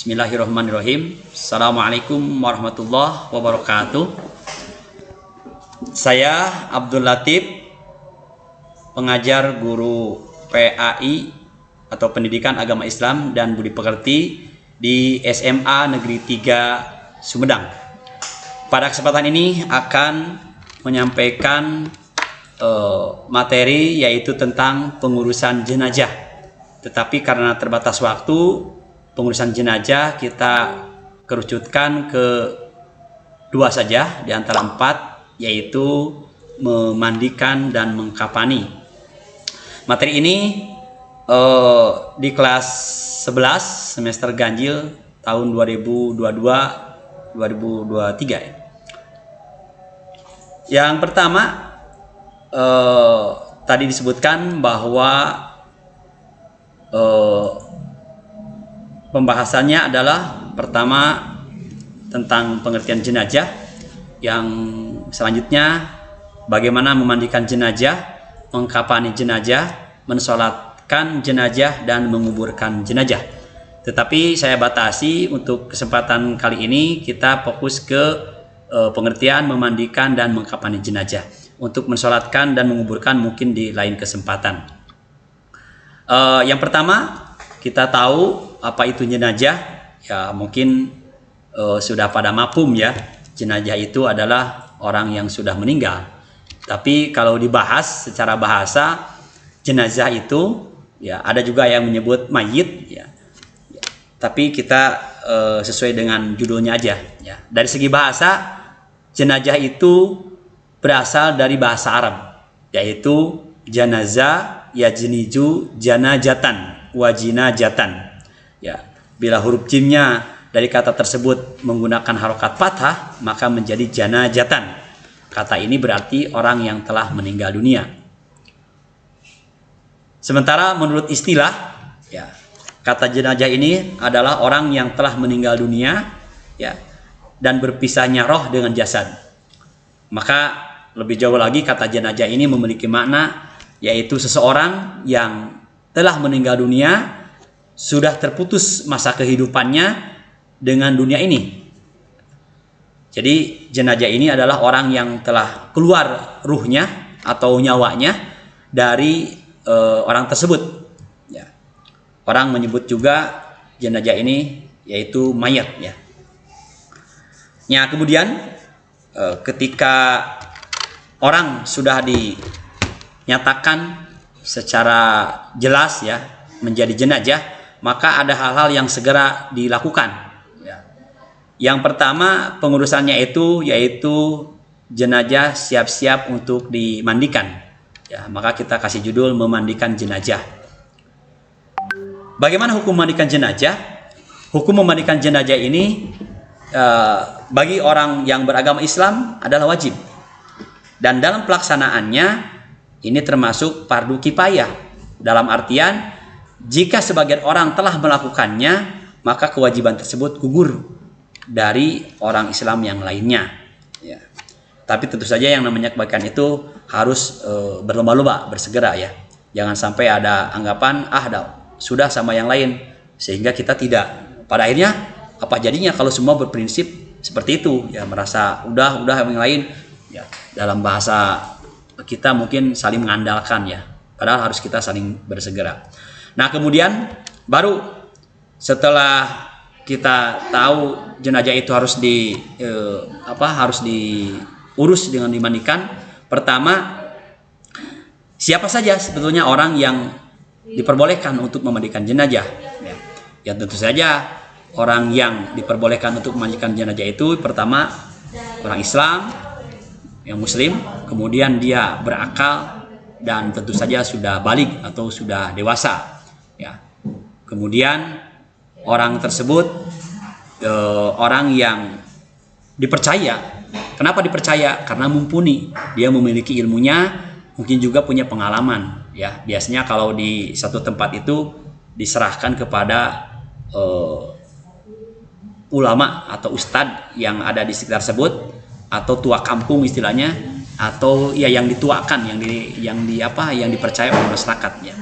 Bismillahirrahmanirrahim. Assalamualaikum warahmatullahi wabarakatuh. Saya Abdul Latif, pengajar guru PAI atau Pendidikan Agama Islam dan Budi Pekerti di SMA Negeri 3 Sumedang. Pada kesempatan ini akan menyampaikan materi yaitu tentang pengurusan jenazah. Tetapi karena terbatas waktu, pengurusan jenazah kita kerucutkan ke 2 saja di antara 4, yaitu memandikan dan mengkafani. Materi ini di kelas 11 semester ganjil tahun 2022-2023. Yang pertama, tadi disebutkan bahwa pembahasannya adalah pertama tentang pengertian jenazah, yang selanjutnya bagaimana memandikan jenazah, mengkafani jenazah, mensolatkan jenazah dan menguburkan jenazah. Tetapi saya batasi untuk kesempatan kali ini, kita fokus ke pengertian memandikan dan mengkafani jenazah. Untuk mensolatkan dan menguburkan mungkin di lain kesempatan. Yang pertama, kita tahu apa itu jenazah. Ya mungkin sudah pada mafhum ya, jenazah itu adalah orang yang sudah meninggal. Tapi kalau dibahas secara bahasa, jenazah itu ya ada juga yang menyebut mayit ya. Tapi kita sesuai dengan judulnya aja ya. Dari segi bahasa, jenazah itu berasal dari bahasa Arab, yaitu janazah yajniju janajatan wajinajatan. Ya, bila huruf jimnya dari kata tersebut menggunakan harokat fathah, maka menjadi janajatan. Kata ini berarti orang yang telah meninggal dunia. Sementara menurut istilah, ya, kata jenazah ini adalah orang yang telah meninggal dunia, ya, dan berpisahnya roh dengan jasad. Maka lebih jauh lagi, kata jenazah ini memiliki makna, yaitu seseorang yang telah meninggal dunia, sudah terputus masa kehidupannya dengan dunia ini. Jadi jenazah ini adalah orang yang telah keluar ruhnya atau nyawanya dari orang tersebut. Ya. Orang menyebut juga jenazah ini yaitu mayat. Ya. Ya, kemudian ketika orang sudah dinyatakan secara jelas ya menjadi jenazah, maka ada hal-hal yang segera dilakukan. Ya. Yang pertama pengurusannya yaitu jenazah siap-siap untuk dimandikan. Ya, maka kita kasih judul memandikan jenazah. Bagaimana hukum memandikan jenazah? Hukum memandikan jenazah ini bagi orang yang beragama Islam adalah wajib. Dan dalam pelaksanaannya ini termasuk fardu kifayah. Dalam artian, jika sebagian orang telah melakukannya, maka kewajiban tersebut gugur dari orang Islam yang lainnya. Ya. Tapi tentu saja yang namanya kebaikan itu harus berlomba-lomba, bersegera ya. Jangan sampai ada anggapan sudah sama yang lain sehingga kita tidak. Pada akhirnya apa jadinya kalau semua berprinsip seperti itu ya, merasa udah yang lain ya. Dalam bahasa kita mungkin saling mengandalkan ya. Padahal harus kita saling bersegera. Nah, kemudian baru setelah kita tahu jenazah itu harus diurus dengan dimandikan, pertama siapa saja sebetulnya orang yang diperbolehkan untuk memandikan jenazah. Ya tentu saja orang yang diperbolehkan untuk memandikan jenazah itu pertama orang Islam yang muslim, kemudian dia berakal dan tentu saja sudah baligh atau sudah dewasa. Ya. Kemudian orang tersebut orang yang dipercaya. Kenapa dipercaya? Karena mumpuni, dia memiliki ilmunya, mungkin juga punya pengalaman. Ya, biasanya kalau di satu tempat itu diserahkan kepada ulama atau ustadz yang ada di sekitar tersebut, atau tua kampung istilahnya, atau ya yang dituakan, yang dipercaya oleh masyarakat. Ya.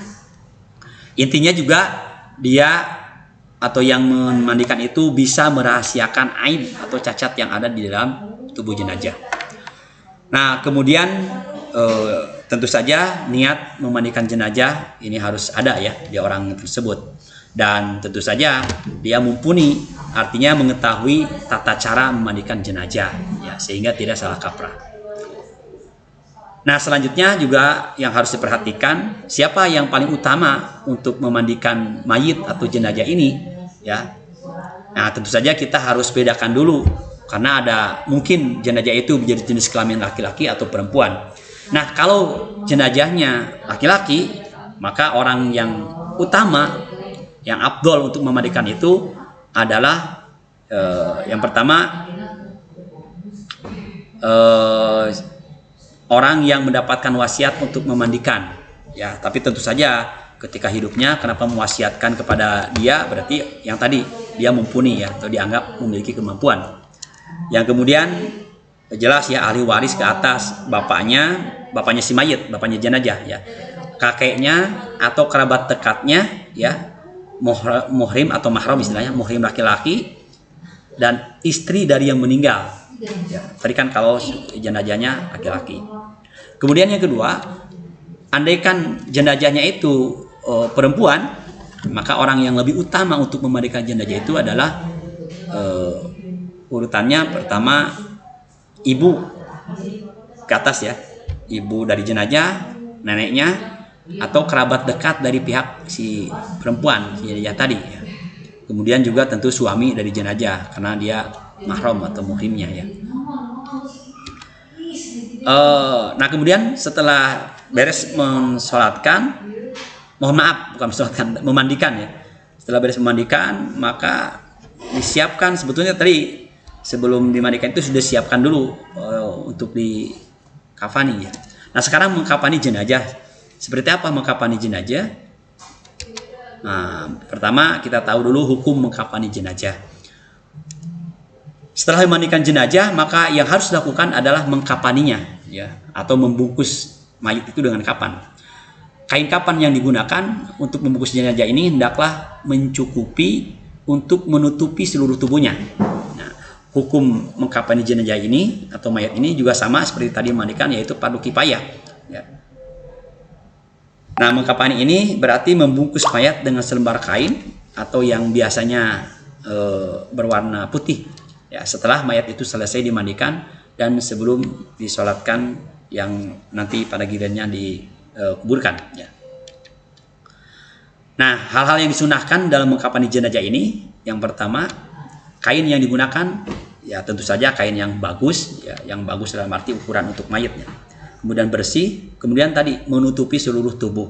Intinya juga dia atau yang memandikan itu bisa merahasiakan aib atau cacat yang ada di dalam tubuh jenazah. Nah, kemudian tentu saja niat memandikan jenazah ini harus ada ya di orang tersebut, dan tentu saja dia mumpuni, artinya mengetahui tata cara memandikan jenazah ya, sehingga tidak salah kaprah. Nah, selanjutnya juga yang harus diperhatikan, siapa yang paling utama untuk memandikan mayit atau jenazah ini ya. Nah, tentu saja kita harus bedakan dulu, karena ada mungkin jenazah itu menjadi jenis kelamin laki-laki atau perempuan. Nah, kalau jenazahnya laki-laki, maka orang yang utama, yang afdol untuk memandikan itu adalah yang pertama orang yang mendapatkan wasiat untuk memandikan. Ya, tapi tentu saja ketika hidupnya, kenapa mewasiatkan kepada dia, berarti yang tadi dia mumpuni ya, atau dianggap memiliki kemampuan. Yang kemudian jelas ya, ahli waris ke atas, bapaknya si mayit, bapaknya jenazah ya, kakeknya atau kerabat dekatnya ya, muhrim atau mahram istilahnya, muhrim laki-laki, dan istri dari yang meninggal ya. Tadi kan kalau jenazahnya laki-laki. Kemudian yang kedua, andaikan jenazahnya itu perempuan, maka orang yang lebih utama untuk memandikan jenazah itu adalah urutannya pertama ibu ke atas ya, ibu dari jenazah, neneknya, atau kerabat dekat dari pihak si perempuan si jenazah tadi ya. Kemudian juga tentu suami dari jenazah, karena dia mahram atau muhrimnya ya. Nah, kemudian setelah beres mensolatkan, mohon maaf bukan mensolatkan, memandikan ya. Setelah beres memandikan, maka disiapkan, sebetulnya tadi sebelum dimandikan itu sudah siapkan dulu untuk dikafani ya. Nah, sekarang mengkafani jenazah. Seperti apa mengkafani jenazah? Nah, pertama kita tahu dulu hukum mengkafani jenazah. Setelah memandikan jenazah, maka yang harus dilakukan adalah mengkafaninya ya, atau membungkus mayit itu dengan kapan. Kain kapan yang digunakan untuk membungkus jenazah ini hendaklah mencukupi untuk menutupi seluruh tubuhnya. Nah, hukum mengkafani jenazah ini atau mayat ini juga sama seperti tadi memandikan, yaitu fardu kifayah ya. Nah, mengkafani ini berarti membungkus mayat dengan selembar kain atau yang biasanya berwarna putih ya, setelah mayat itu selesai dimandikan dan sebelum disolatkan yang nanti pada gilirannya dikuburkan ya. Nah, hal-hal yang disunahkan dalam mengkafani jenazah ini, yang pertama, kain yang digunakan ya tentu saja kain yang bagus ya, yang bagus dalam arti ukuran untuk mayatnya. Kemudian bersih, kemudian tadi menutupi seluruh tubuh.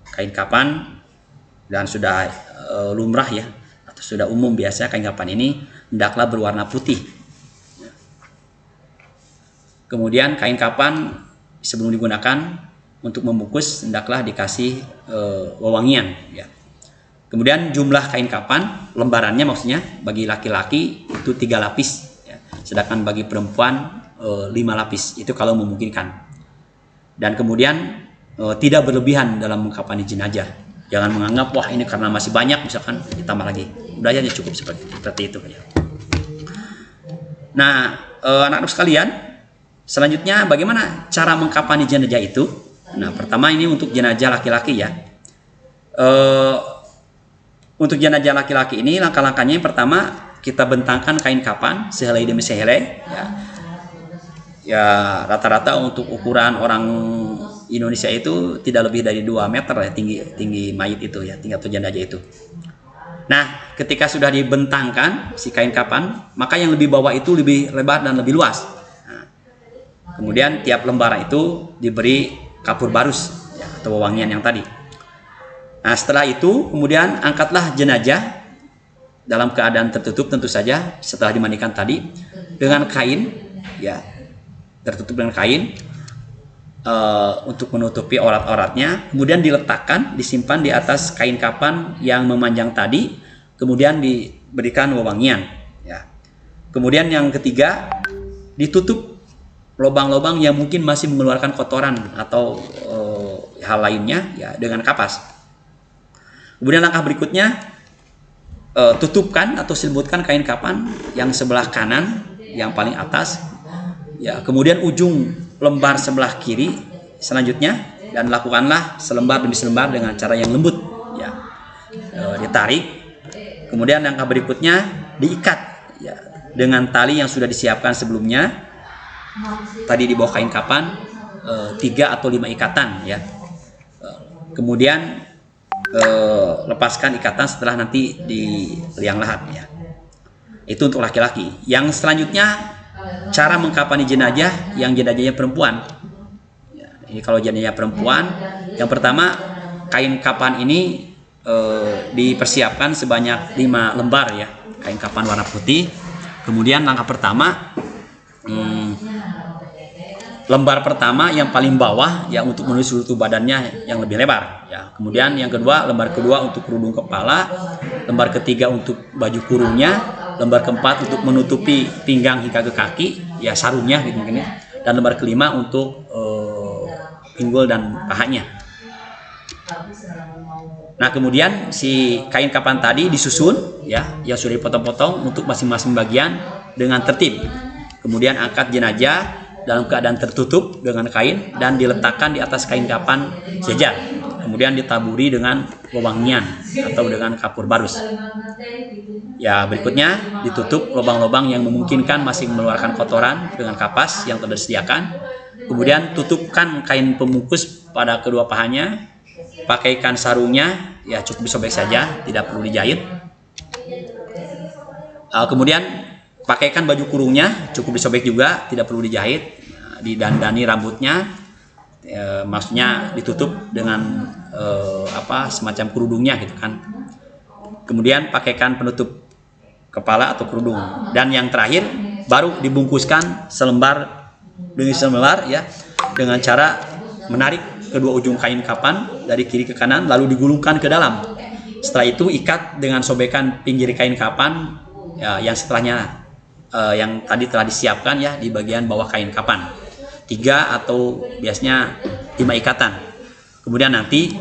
Kain kapan, dan sudah lumrah ya, atau sudah umum biasa kain kapan ini hendaklah berwarna putih. Kemudian kain kapan sebelum digunakan untuk membungkus hendaklah dikasih wewangian ya. Kemudian jumlah kain kapan, lembarannya maksudnya, bagi laki-laki itu 3 lapis ya. Sedangkan bagi perempuan 5 lapis, itu kalau memungkinkan. Dan kemudian tidak berlebihan dalam mengkafani jenazah. Jangan menganggap wah ini karena masih banyak misalkan ditambah lagi. Udah aja cukup seperti itu ya. Nah, anak-anak sekalian, selanjutnya bagaimana cara mengkafani jenazah itu? Nah, pertama ini untuk jenazah laki-laki ya. Untuk jenazah laki-laki ini langkah-langkahnya yang pertama, kita bentangkan kain kapan sehelai demi sehelai ya. Ya, rata-rata untuk ukuran orang Indonesia itu tidak lebih dari 2 meter ya, tinggi mayit itu ya, tinggi atau jenazah itu. Nah, ketika sudah dibentangkan si kain kapan, maka yang lebih bawah itu lebih lebar dan lebih luas. Nah, kemudian tiap lembaran itu diberi kapur barus ya, atau wewangian yang tadi. Nah, setelah itu kemudian angkatlah jenazah dalam keadaan tertutup tentu saja setelah dimandikan tadi dengan kain ya, tertutup dengan kain untuk menutupi aurat-auratnya, kemudian diletakkan, disimpan di atas kain kapan yang memanjang tadi, kemudian diberikan wewangian ya. Kemudian yang ketiga, ditutup lubang-lubang yang mungkin masih mengeluarkan kotoran atau hal lainnya ya dengan kapas. Kemudian langkah berikutnya, tutupkan atau selimutkan kain kapan yang sebelah kanan yang paling atas, ya, kemudian ujung lembar sebelah kiri selanjutnya, dan lakukanlah selembar demi selembar dengan cara yang lembut, ya. Ditarik, kemudian langkah berikutnya diikat, ya, dengan tali yang sudah disiapkan sebelumnya tadi di bawah kain kapan, 3 atau 5 ikatan, ya. Kemudian lepaskan ikatan setelah nanti di liang lahat, ya. Itu untuk laki-laki. Yang selanjutnya cara mengkapani jenazah yang jenazahnya perempuan, ya. Ini kalau jenazah perempuan, yang pertama kain kapan ini dipersiapkan sebanyak 5 lembar, ya, kain kapan warna putih. Kemudian langkah pertama, lembar pertama yang paling bawah, ya, untuk menulis seluruh badannya yang lebih lebar, ya. Kemudian yang kedua, lembar kedua untuk kerudung kepala, lembar ketiga untuk baju kurungnya, lembar keempat untuk menutupi pinggang hingga ke kaki, ya, sarungnya gitu mungkin, ya. Dan lembar kelima untuk pinggul dan pahanya. Nah, kemudian si kain kapan tadi disusun, ya, yang sudah dipotong-potong untuk masing-masing bagian dengan tertib. Kemudian angkat jenazah dalam keadaan tertutup dengan kain dan diletakkan di atas kain kapan sejajar. Kemudian ditaburi dengan wewangian atau dengan kapur barus. Ya, berikutnya ditutup lubang-lubang yang memungkinkan masih mengeluarkan kotoran dengan kapas yang telah disediakan. Kemudian tutupkan kain pembungkus pada kedua pahanya. Pakaikan sarungnya, ya, cukup disobek saja, tidak perlu dijahit. Kemudian pakaikan baju kurungnya, cukup disobek juga, tidak perlu dijahit. Didandani rambutnya, maksudnya ditutup dengan semacam kerudungnya gitu kan. Kemudian pakaikan penutup kepala atau kerudung. Dan yang terakhir baru dibungkuskan selembar demi selembar, ya, dengan cara menarik kedua ujung kain kapan dari kiri ke kanan lalu digulungkan ke dalam. Setelah itu ikat dengan sobekan pinggir kain kapan, ya, yang setelahnya yang tadi telah disiapkan, ya, di bagian bawah kain kapan, 3 atau biasanya 5 ikatan. Kemudian nanti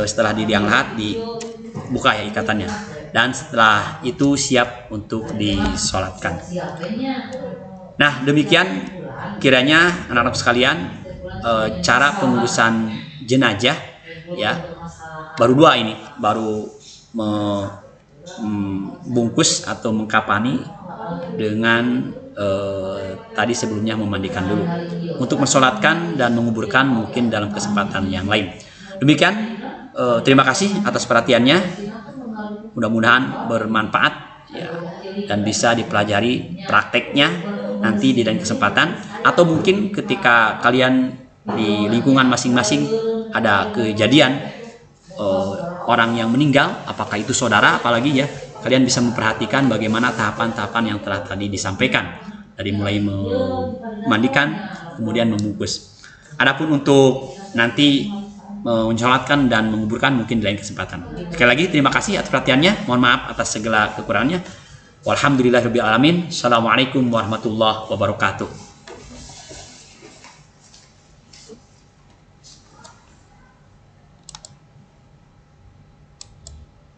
setelah di liang lahat dibuka, ya, ikatannya, dan setelah itu siap untuk disolatkan. Nah, demikian kiranya anak-anak sekalian cara pengurusan jenazah, ya. Baru 2 ini, baru membungkus atau mengkapani dengan tadi sebelumnya memandikan dulu. Untuk mensolatkan dan menguburkan mungkin dalam kesempatan yang lain. Demikian, terima kasih atas perhatiannya. Mudah-mudahan bermanfaat, ya, dan bisa dipelajari prakteknya nanti di lain kesempatan, atau mungkin ketika kalian di lingkungan masing-masing ada kejadian orang yang meninggal, apakah itu saudara, apalagi, ya, kalian bisa memperhatikan bagaimana tahapan-tahapan yang telah tadi disampaikan, dari mulai memandikan kemudian membungkus. Adapun untuk nanti mensolatkan dan menguburkan mungkin di lain kesempatan. Sekali lagi terima kasih atas perhatiannya. Mohon maaf atas segala kekurangannya. Walhamdulillahirabbil alamin. Assalamualaikum warahmatullahi wabarakatuh.